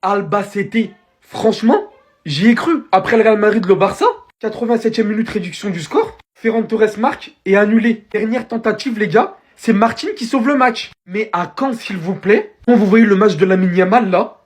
Albacete, franchement, j'y ai cru. Après le Real Madrid, le Barça, 87e minute réduction du score. Ferran Torres marque et annulé. Dernière tentative, les gars, c'est Martin qui sauve le match. Mais à quand, s'il vous plaît? Quand vous voyez le match de Lamine Yamal là,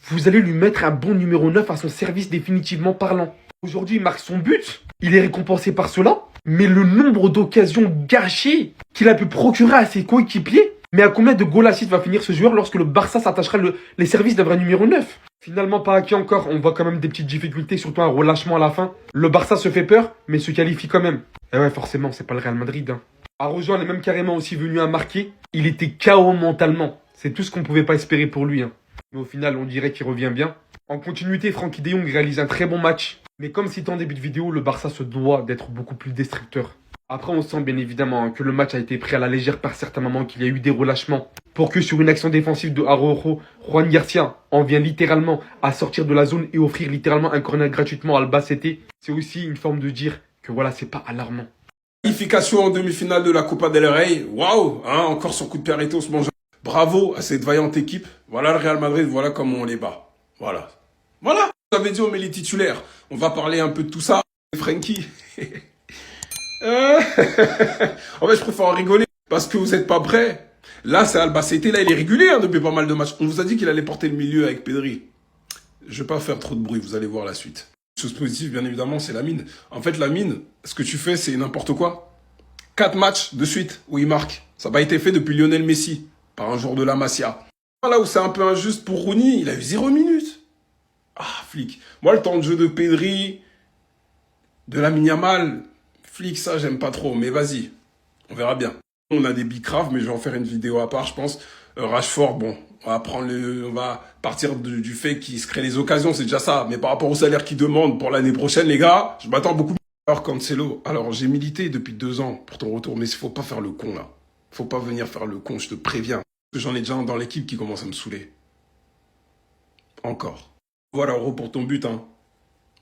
vous allez lui mettre un bon numéro 9 à son service définitivement parlant. Aujourd'hui, il marque son but. Il est récompensé par cela. Mais le nombre d'occasions gâchées qu'il a pu procurer à ses coéquipiers. Mais à combien de goals assists va finir ce joueur lorsque le Barça s'attachera les services d'un vrai numéro 9? Finalement, pas acquis encore. On voit quand même des petites difficultés, surtout un relâchement à la fin. Le Barça se fait peur, mais se qualifie quand même. Et ouais, forcément, c'est pas le Real Madrid. Hein. Araujo est même carrément aussi venu à marquer. Il était KO mentalement. C'est tout ce qu'on pouvait pas espérer pour lui. Hein. Mais au final, on dirait qu'il revient bien. En continuité, Frenkie de Jong réalise un très bon match. Mais comme cité en début de vidéo, le Barça se doit d'être beaucoup plus destructeur. Après, on sent bien évidemment que le match a été pris à la légère par certains moments, qu'il y a eu des relâchements. Pour que sur une action défensive de Araujo, Juan Garcia en vient littéralement à sortir de la zone et offrir littéralement un corner gratuitement à Albacete. C'est aussi une forme de dire que voilà, c'est pas alarmant. Qualification en demi-finale de la Copa del Rey. Waouh, hein, encore son coup de pied se mange. Bravo à cette vaillante équipe. Voilà le Real Madrid, voilà comment on les bat. Voilà. Voilà. Vous avez dit, on met les titulaires. On va parler un peu de tout ça. Frenkie. En fait, je préfère en rigoler parce que vous n'êtes pas prêts. Là, c'est Albacete. Là, il est régulier hein, depuis pas mal de matchs. On vous a dit qu'il allait porter le milieu avec Pedri. Je vais pas faire trop de bruit, vous allez voir la suite. Chose positive, bien évidemment, c'est Lamine. En fait, Lamine, ce que tu fais, c'est n'importe quoi. 4 matchs de suite où il marque. Ça n'a pas été fait depuis Lionel Messi, par un joueur de la Masia. Là où c'est un peu injuste pour Rooney, il a eu 0 minutes. Ah, flic. Moi, le temps de jeu de Pedri, de Lamine Yamal, flic, ça, j'aime pas trop. Mais vas-y, on verra bien. On a des bicraves, mais je vais en faire une vidéo à part, je pense. Rashford, bon, on va partir du fait qu'il se crée les occasions, c'est déjà ça. Mais par rapport au salaire qu'il demande pour l'année prochaine, les gars, je m'attends beaucoup. Alors, Cancelo, alors j'ai milité depuis 2 ans pour ton retour, mais il faut pas faire le con, là. Faut pas venir faire le con, je te préviens. Parce que j'en ai déjà un dans l'équipe qui commence à me saouler. Encore. Voilà, Euro pour ton but, hein.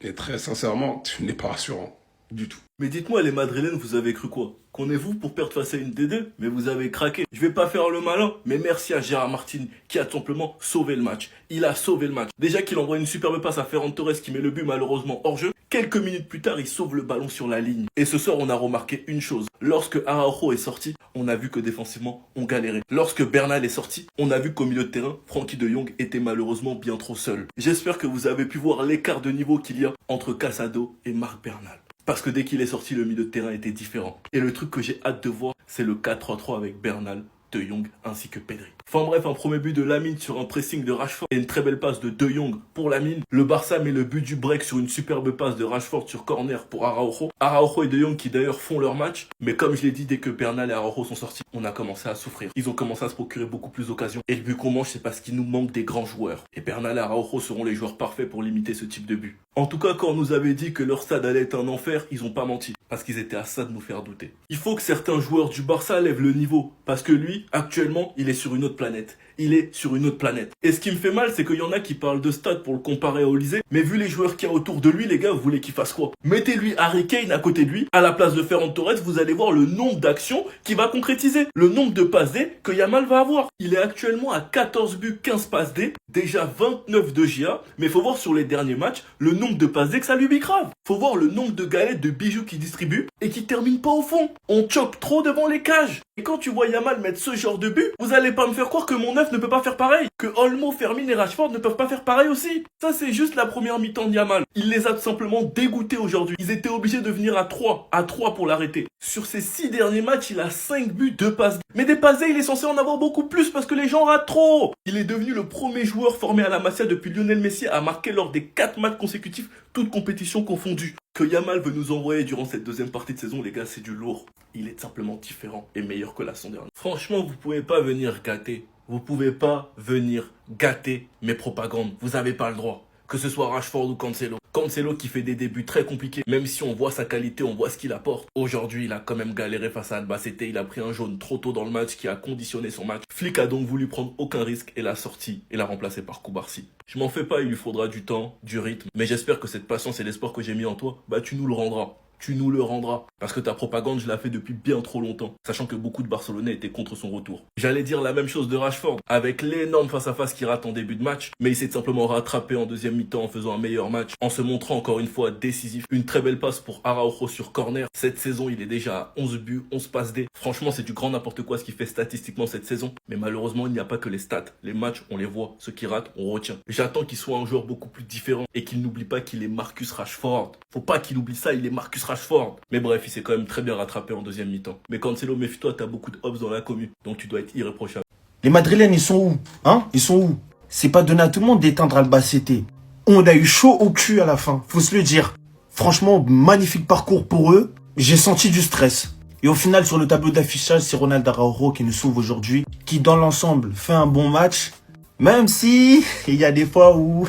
Et très sincèrement, tu n'es pas rassurant. Du tout. Mais dites-moi, les Madrilènes, vous avez cru quoi? Qu'on est vous pour perdre face à une D2? Mais vous avez craqué. Je vais pas faire le malin, mais merci à Gérard Martin qui a tout simplement sauvé le match. Il a sauvé le match. Déjà qu'il envoie une superbe passe à Ferran Torres qui met le but malheureusement hors jeu. Quelques minutes plus tard, il sauve le ballon sur la ligne. Et ce soir, on a remarqué une chose. Lorsque Araujo est sorti, on a vu que défensivement, on galérait. Lorsque Bernal est sorti, on a vu qu'au milieu de terrain, Frenkie de Jong était malheureusement bien trop seul. J'espère que vous avez pu voir l'écart de niveau qu'il y a entre Casado et Marc Bernal. Parce que dès qu'il est sorti, le milieu de terrain était différent. Et le truc que j'ai hâte de voir, c'est le 4-3-3 avec Bernal, De Jong ainsi que Pedri. Enfin bref, un premier but de Lamine sur un pressing de Rashford et une très belle passe de De Jong pour Lamine. Le Barça met le but du break sur une superbe passe de Rashford sur corner pour Araujo. Araujo et De Jong qui d'ailleurs font leur match. Mais comme je l'ai dit, dès que Bernal et Araujo sont sortis, on a commencé à souffrir. Ils ont commencé à se procurer beaucoup plus d'occasions. Et le but qu'on mange, c'est parce qu'il nous manque des grands joueurs. Et Bernal et Araujo seront les joueurs parfaits pour limiter ce type de but. En tout cas, quand on nous avait dit que leur stade allait être un enfer, ils ont pas menti. Parce qu'ils étaient à ça de nous faire douter. Il faut que certains joueurs du Barça lèvent le niveau. Parce que lui, actuellement, il est sur une autre planète. Il est sur une autre planète. Et ce qui me fait mal, c'est qu'il y en a qui parlent de stade pour le comparer au Élysée. Mais vu les joueurs qu'il y a autour de lui, les gars, vous voulez qu'il fasse quoi? Mettez-lui Harry Kane à côté de lui, à la place de Ferran Torres, vous allez voir le nombre d'actions qu'il va concrétiser. Le nombre de passes D que Yamal va avoir. Il est actuellement à 14 buts, 15 passes D. Déjà 29 de GA. Mais faut voir sur les derniers matchs, le nombre de passes D que ça lui bicrave. Faut voir le nombre de galettes de bijoux qu'il distribue et qui termine pas au fond. On choque trop devant les cages. Et quand tu vois Yamal mettre ce genre de but, vous allez pas me faire croire que mon neuf ne peut pas faire pareil. Que Olmo, Fermin et Rashford ne peuvent pas faire pareil aussi. Ça, c'est juste la première mi-temps de Yamal. Il les a tout simplement dégoûtés aujourd'hui. Ils étaient obligés de venir à 3 pour l'arrêter. Sur ces 6 derniers matchs, il a 5 buts, 2 passes. Mais des passes, il est censé en avoir beaucoup plus parce que les gens ratent trop. Il est devenu le premier joueur formé à la Masia depuis Lionel Messi à marquer lors des 4 matchs consécutifs, toutes compétitions confondues. Que Yamal veut nous envoyer durant cette deuxième partie de saison, les gars, c'est du lourd. Il est simplement différent et meilleur que la saison dernière. Franchement, vous pouvez pas venir gâter. Vous pouvez pas venir gâter mes propagandes. Vous avez pas le droit. Que ce soit Rashford ou Cancelo. Cancelo qui fait des débuts très compliqués. Même si on voit sa qualité, on voit ce qu'il apporte. Aujourd'hui, il a quand même galéré face à Albacete. Il a pris un jaune trop tôt dans le match qui a conditionné son match. Flick a donc voulu prendre aucun risque et l'a sorti et l'a remplacé par Koubarsi. Je m'en fais pas, il lui faudra du temps, du rythme. Mais j'espère que cette patience et l'espoir que j'ai mis en toi, tu nous le rendras. tu nous le rendras. Parce que ta propagande, je l'ai fait depuis bien trop longtemps, sachant que beaucoup de Barcelonais étaient contre son retour. J'allais dire la même chose de Rashford, avec l'énorme face-à-face qu'il rate en début de match, mais il s'est simplement rattrapé en deuxième mi-temps en faisant un meilleur match, en se montrant encore une fois décisif. Une très belle passe pour Araujo sur corner. Cette saison, il est déjà à 11 buts, 11 passes D. Franchement, c'est du grand n'importe quoi ce qu'il fait statistiquement cette saison, mais malheureusement, il n'y a pas que les stats. Les matchs, on les voit, ceux qui ratent, on retient. J'attends qu'il soit un joueur beaucoup plus différent et qu'il n'oublie pas qu'il est Marcus Rashford. Faut pas qu'il oublie ça, il est Marcus Rashford. Mais bref, il s'est quand même très bien rattrapé en deuxième mi-temps. Mais Cancelo, méfie-toi, t'as beaucoup de hops dans la commu, donc tu dois être irréprochable. Les Madrilènes, ils sont où? Hein? Ils sont où? C'est pas donné à tout le monde d'éteindre Albacete. On a eu chaud au cul à la fin, faut se le dire. Franchement, magnifique parcours pour eux. J'ai senti du stress. Et au final, sur le tableau d'affichage, c'est Ronald Araujo qui nous sauve aujourd'hui, qui dans l'ensemble fait un bon match, même si il y a des fois où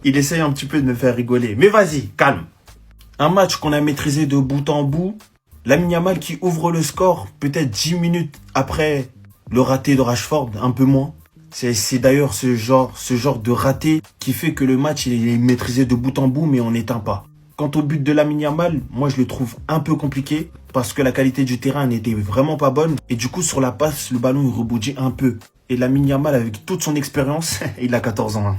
il essaye un petit peu de me faire rigoler. Mais vas-y, calme. Un match qu'on a maîtrisé de bout en bout. Lamine Yamal qui ouvre le score peut-être 10 minutes après le raté de Rashford, un peu moins. C'est d'ailleurs ce genre de raté qui fait que le match il est maîtrisé de bout en bout, mais on n'éteint pas. Quant au but de Lamine Yamal, moi je le trouve un peu compliqué parce que la qualité du terrain n'était vraiment pas bonne. Et du coup sur la passe, le ballon il rebondit un peu. Et Lamine Yamal avec toute son expérience, il a 14 ans, hein.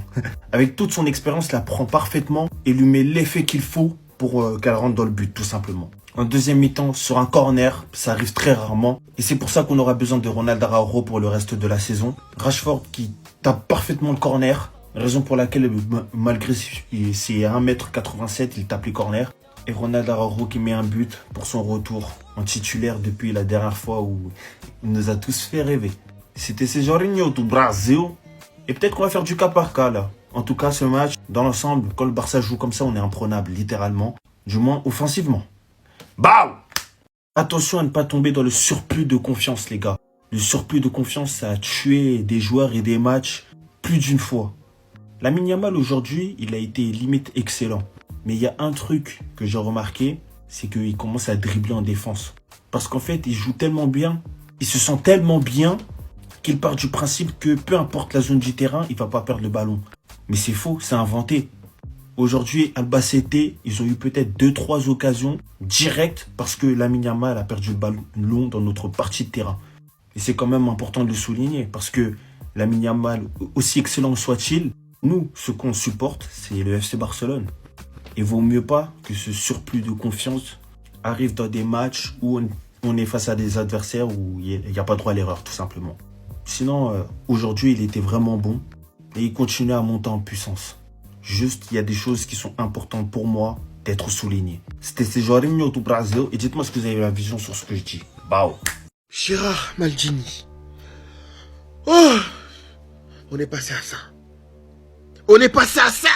Avec toute son expérience, la prend parfaitement et lui met l'effet qu'il faut pour qu'elle rentre dans le but tout simplement. En deuxième mi-temps, sur un corner, ça arrive très rarement. Et c'est pour ça qu'on aura besoin de Ronald Araujo pour le reste de la saison. Rashford qui tape parfaitement le corner. Raison pour laquelle, malgré ses 1m87, il tape les corners. Et Ronald Araujo qui met un but pour son retour en titulaire depuis la dernière fois où il nous a tous fait rêver. C'était ce Jorginho do Brasil. Et peut-être qu'on va faire du cas par cas là. En tout cas, ce match, dans l'ensemble, quand le Barça joue comme ça, on est imprenable, littéralement. Du moins, offensivement. Bam! Attention à ne pas tomber dans le surplus de confiance, les gars. Le surplus de confiance, ça a tué des joueurs et des matchs plus d'une fois. Lamine Yamal, aujourd'hui, il a été limite excellent. Mais il y a un truc que j'ai remarqué, c'est qu'il commence à dribbler en défense. Parce qu'en fait, il joue tellement bien, il se sent tellement bien, qu'il part du principe que peu importe la zone du terrain, il va pas perdre le ballon. Mais c'est faux, c'est inventé. Aujourd'hui, Albacete, ils ont eu peut-être 2-3 occasions directes parce que Lamine Yamal a perdu le ballon dans notre partie de terrain. Et c'est quand même important de le souligner parce que Lamine Yamal, aussi excellent soit-il, nous, ce qu'on supporte, c'est le FC Barcelone. Et vaut mieux pas que ce surplus de confiance arrive dans des matchs où on est face à des adversaires où il n'y a pas droit à l'erreur, tout simplement. Sinon, aujourd'hui, il était vraiment bon et il continue à monter en puissance. Juste, il y a des choses qui sont importantes pour moi d'être soulignées. C'était Jorginho do Brasil et dites-moi ce que vous avez la vision sur ce que je dis. Bao. Gérard Maldini. Oh, on est passé à ça. On est passé à ça.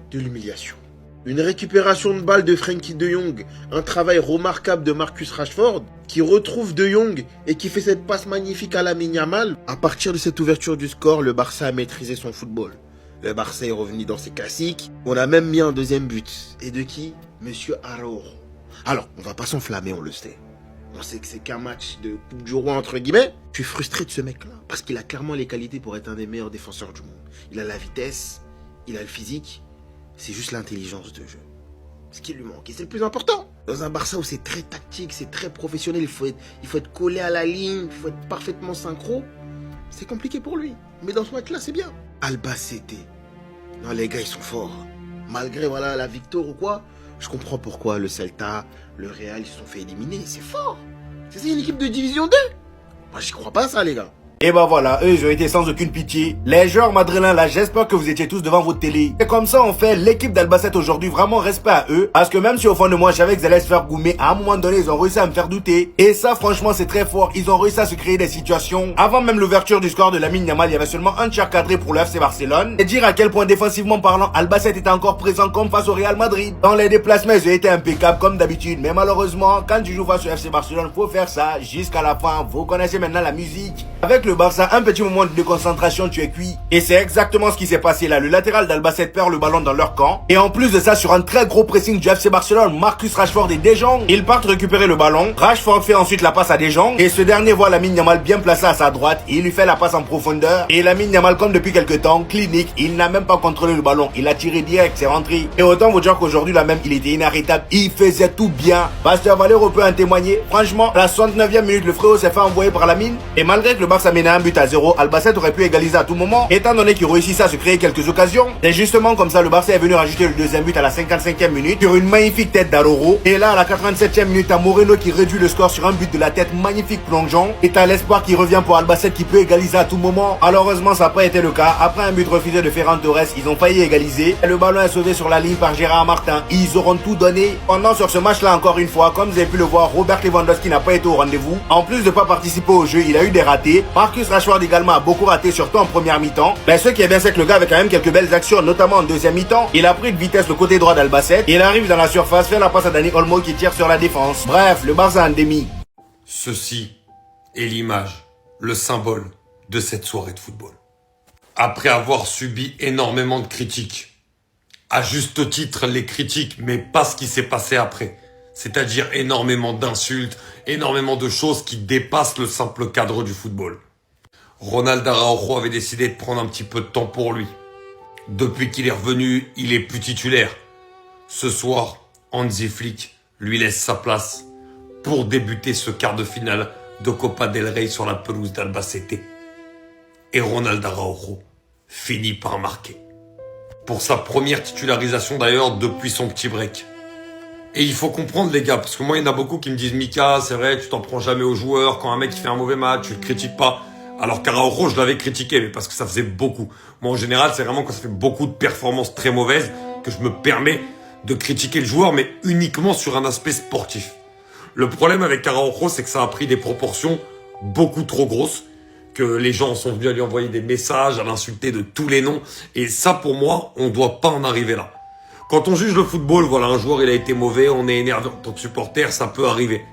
De l'humiliation. Une récupération de balle de Frenkie de Jong. Un travail remarquable de Marcus Rashford qui retrouve de Jong et qui fait cette passe magnifique à Lamine Yamal. À partir de cette ouverture du score, le Barça a maîtrisé son football. Le Barça est revenu dans ses classiques. On a même mis un deuxième but. Et de qui? Monsieur Araujo. Alors, on va pas s'enflammer, on le sait. On sait que c'est qu'un match de Coupe du Roi, entre guillemets. Je suis frustré de ce mec-là. Parce qu'il a clairement les qualités pour être un des meilleurs défenseurs du monde. Il a la vitesse, il a le physique. C'est juste l'intelligence de jeu. Ce qui lui manque. Et c'est le plus important. Dans un Barça où c'est très tactique, c'est très professionnel, il faut être collé à la ligne, il faut être parfaitement synchro. C'est compliqué pour lui. Mais dans ce match-là, c'est bien. Albacete. Non, les gars, ils sont forts. Malgré voilà la victoire ou quoi, je comprends pourquoi le Celta, le Real, ils se sont fait éliminer. C'est fort. C'est une équipe de division 2. Moi, j'y crois pas ça, les gars. Et bah voilà, eux ils ont été sans aucune pitié. Les joueurs madrilènes là, j'espère que vous étiez tous devant votre télé. Et comme ça on fait l'équipe d'Albacete aujourd'hui, vraiment respect à eux. Parce que même si au fond de moi je savais qu'ils allaient se faire goumer, à un moment donné ils ont réussi à me faire douter. Et ça franchement c'est très fort, ils ont réussi à se créer des situations. Avant même l'ouverture du score de Lamine Yamal, il y avait seulement un tir cadré pour le FC Barcelone. Et dire à quel point défensivement parlant, Albacete était encore présent comme face au Real Madrid. Dans les déplacements ils ont été impeccables comme d'habitude. Mais malheureusement, quand tu joues face au FC Barcelone, faut faire ça jusqu'à la fin. Vous connaissez maintenant la musique. Avec le Barça, un petit moment de déconcentration, tu es cuit. Et c'est exactement ce qui s'est passé là. Le latéral d'Albacete perd le ballon dans leur camp. Et en plus de ça, sur un très gros pressing du FC Barcelone, Marcus Rashford et De Jong, ils partent récupérer le ballon. Rashford fait ensuite la passe à De Jong. Et ce dernier voit Lamine Yamal bien placé à sa droite. Il lui fait la passe en profondeur. Et Lamine Yamal, comme depuis quelques temps, clinique, il n'a même pas contrôlé le ballon. Il a tiré direct, c'est rentré. Et autant vous dire qu'aujourd'hui, là même, il était inarrêtable. Il faisait tout bien. Pasteur Valero peut en témoigner. Franchement, la 69e minute, le frérot s'est fait envoyer par Lamine. Et malgré que le Barça menait un but à 0, Albacete aurait pu égaliser à tout moment, étant donné qu'il réussissait à se créer quelques occasions. C'est justement comme ça le Barça est venu rajouter le deuxième but à la 55e minute sur une magnifique tête d'Aroro. Et là, à la 87e minute, à Moreno qui réduit le score sur un but de la tête magnifique plongeant. Et à l'espoir qui revient pour Albacete qui peut égaliser à tout moment. Malheureusement, ça n'a pas été le cas. Après un but refusé de Ferran Torres, ils ont failli égaliser. Et le ballon est sauvé sur la ligne par Gérard Martin. Ils auront tout donné. Pendant sur ce match-là, encore une fois, comme vous avez pu le voir, Robert Lewandowski n'a pas été au rendez-vous. En plus de pas participer au jeu, il a eu des ratés. Marcus Rashford également a beaucoup raté, surtout en première mi-temps. Mais ce qui est bien, c'est que le gars avait quand même quelques belles actions, notamment en deuxième mi-temps. Il a pris de vitesse le côté droit d'Albacete. Il arrive dans la surface, fait la passe à Dani Olmo qui tire sur la défense. Bref, le Barça en demi. Ceci est l'image, le symbole de cette soirée de football. Après avoir subi énormément de critiques, à juste titre les critiques, mais pas ce qui s'est passé après. C'est-à-dire énormément d'insultes, énormément de choses qui dépassent le simple cadre du football. Ronald Araujo avait décidé de prendre un petit peu de temps pour lui. Depuis qu'il est revenu, il est plus titulaire. Ce soir, Hansi Flick lui laisse sa place pour débuter ce quart de finale de Copa del Rey sur la pelouse d'Albacete. Et Ronald Araujo finit par marquer. Pour sa première titularisation d'ailleurs depuis son petit break. Et il faut comprendre les gars, parce que moi il y en a beaucoup qui me disent Mika, c'est vrai, tu t'en prends jamais aux joueurs, quand un mec il fait un mauvais match, tu le critiques pas. Alors qu'Araujo, je l'avais critiqué, mais parce que ça faisait beaucoup. Moi en général, c'est vraiment quand ça fait beaucoup de performances très mauvaises que je me permets de critiquer le joueur, mais uniquement sur un aspect sportif. Le problème avec Araujo, c'est que ça a pris des proportions beaucoup trop grosses, que les gens sont venus à lui envoyer des messages, à l'insulter de tous les noms, et ça pour moi, on doit pas en arriver là. Quand on juge le football, voilà, un joueur il a été mauvais, on est énervé en tant que supporter, ça peut arriver.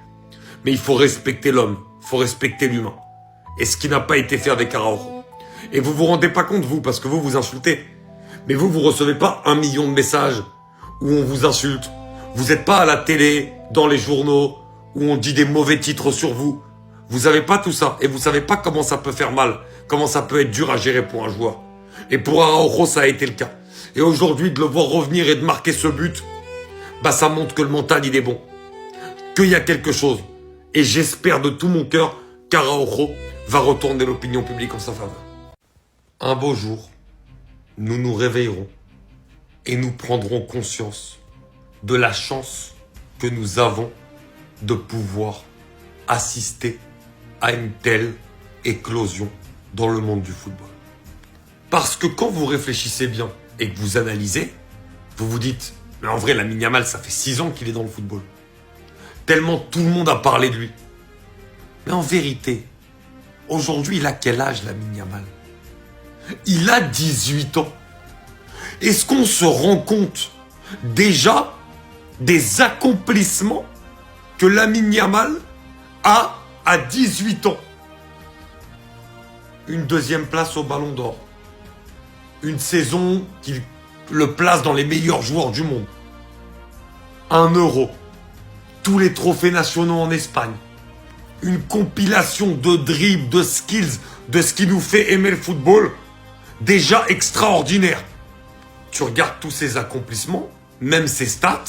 Mais il faut respecter l'homme, il faut respecter l'humain. Et ce qui n'a pas été fait avec Araujo. Et vous vous rendez pas compte, vous, parce que vous vous insultez. Mais vous recevez pas 1 million de messages où on vous insulte. Vous êtes pas à la télé, dans les journaux, où on dit des mauvais titres sur vous. Vous avez pas tout ça. Et vous savez pas comment ça peut faire mal, comment ça peut être dur à gérer pour un joueur. Et pour Araujo, ça a été le cas. Et aujourd'hui, de le voir revenir et de marquer ce but, bah ça montre que le mental, il est bon. Qu'il y a quelque chose. Et j'espère de tout mon cœur qu'Araujo va retourner l'opinion publique en sa faveur. Un beau jour, nous nous réveillerons et nous prendrons conscience de la chance que nous avons de pouvoir assister à une telle éclosion dans le monde du football. Parce que quand vous réfléchissez bien et que vous analysez, vous vous dites, mais en vrai, Lamine Yamal, ça fait 6 ans qu'il est dans le football. Tellement tout le monde a parlé de lui. Mais en vérité, aujourd'hui, il a quel âge, Lamine Yamal? Il a 18 ans. Est-ce qu'on se rend compte déjà des accomplissements que Lamine Yamal a à 18 ans? Une 2e place au Ballon d'Or. Une saison qui le place dans les meilleurs joueurs du monde. 1 Euro. Tous les trophées nationaux en Espagne. Une compilation de dribbles, de skills, de ce qui nous fait aimer le football, déjà extraordinaire. Tu regardes tous ces accomplissements, même ses stats,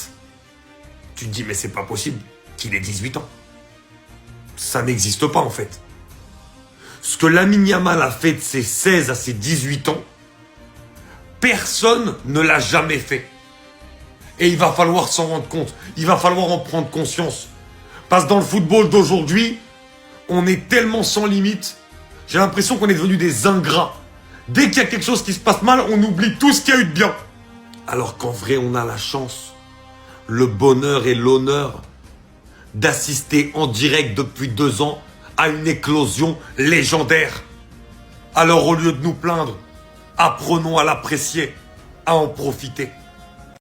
tu te dis mais c'est pas possible qu'il ait 18 ans. Ça n'existe pas en fait. Ce que Lamine Yamal a fait de ses 16 à ses 18 ans, personne ne l'a jamais fait. Et il va falloir s'en rendre compte, il va falloir en prendre conscience. Parce que dans le football d'aujourd'hui, on est tellement sans limite, j'ai l'impression qu'on est devenu des ingrats. Dès qu'il y a quelque chose qui se passe mal, on oublie tout ce qu'il y a eu de bien. Alors qu'en vrai, on a la chance, le bonheur et l'honneur d'assister en direct depuis 2 ans à une éclosion légendaire. Alors au lieu de nous plaindre, apprenons à l'apprécier, à en profiter.